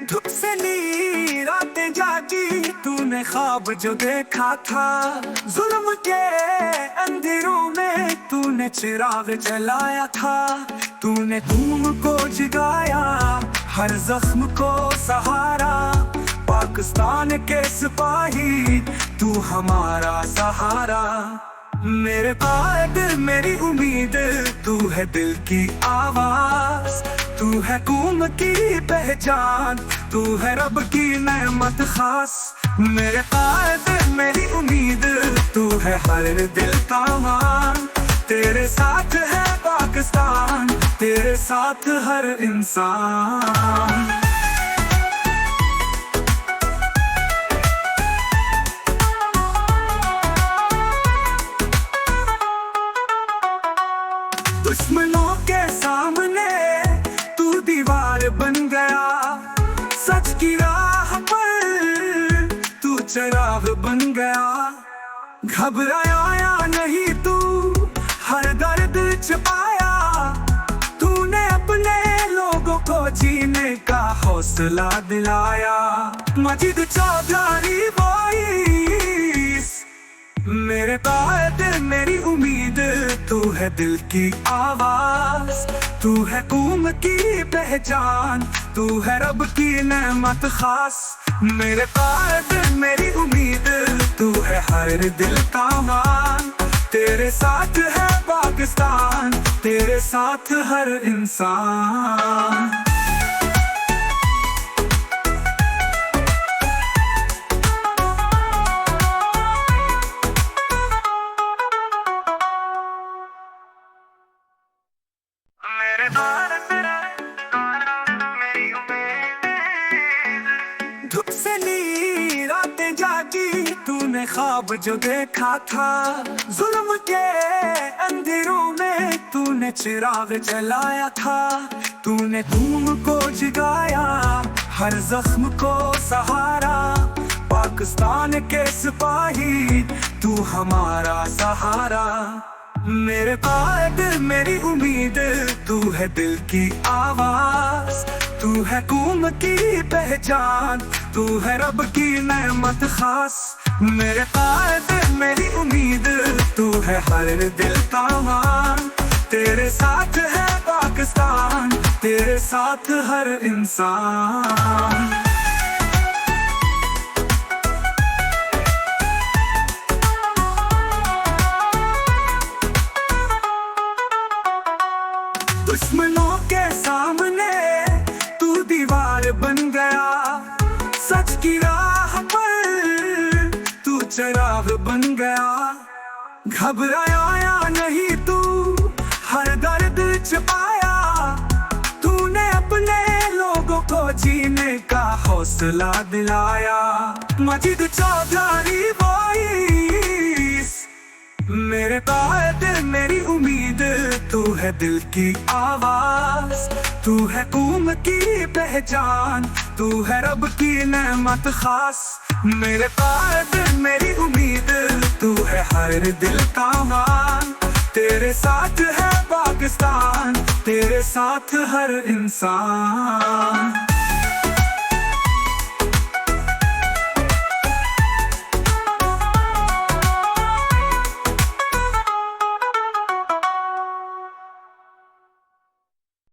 धूप से नी रातें जागी तूने ख्वाब जो देखा था, जुल्म के अंधेरों में तूने चिराग जलाया था। तूने धूम को जगाया, हर जख्म को सहारा, पाकिस्तान के सिपाही तू हमारा सहारा। मेरे कायद मेरी उम्मीद, तू है दिल की आवाज, तू है कौम की पहचान, तू है रब की नेमत खास। मेरे कायद मेरी उम्मीद, तू है हर दिल का मान, तेरे साथ है पाकिस्तान, तेरे साथ हर इंसान। दुश्मनों के सामने तू दीवार बन गया, सच की राह पर तू चिराग बन गया। घबराया या नहीं तू, हर दर्द छिपाया, तूने अपने लोगों को जीने का हौसला दिलाया। मजीद चौधरी वॉइस, मेरे कायद मेरी उम्मीद, तू है दिल की आवाज, तू है कौम की पहचान, तू है रब की नेमत खास। मेरे कायद मेरी उम्मीद, तू है हर दिल का मान, तेरे साथ है पाकिस्तान, तेरे साथ हर इंसान। धूप से नी रातें जागी तूने ख्वाब जो देखा था, जुल्म के अंधेरों में तूने चिराग जलाया था। तूने धूम को जगाया, हर जख्म को सहारा, पाकिस्तान के सिपाही तू हमारा सहारा। मेरे कायद मेरी उम्मीद, तू है दिल की आवाज, तू है कौम की पहचान, तू है रब की नेमत खास। मेरे कायद मेरी उम्मीद, तू है हर दिल का मान, तेरे साथ है पाकिस्तान, तेरे साथ हर इंसान। दुश्मनों के सामने तू दीवार बन गया, सच की राह पर तू चिराग बन गया। घबराया या नहीं तू, हर दर्द छिपाया, तूने अपने लोगों को जीने का हौसला दिलाया। मजीद चौधरी वॉइस, मेरे कायद मेरी उम्मीद, तू है दिल की आवाज, तू है कौम की पहचान, तू है रब की नेमत खास। मेरे कायद मेरी उम्मीद, तू है हर दिल का मान, तेरे साथ है पाकिस्तान, तेरे साथ हर इंसान।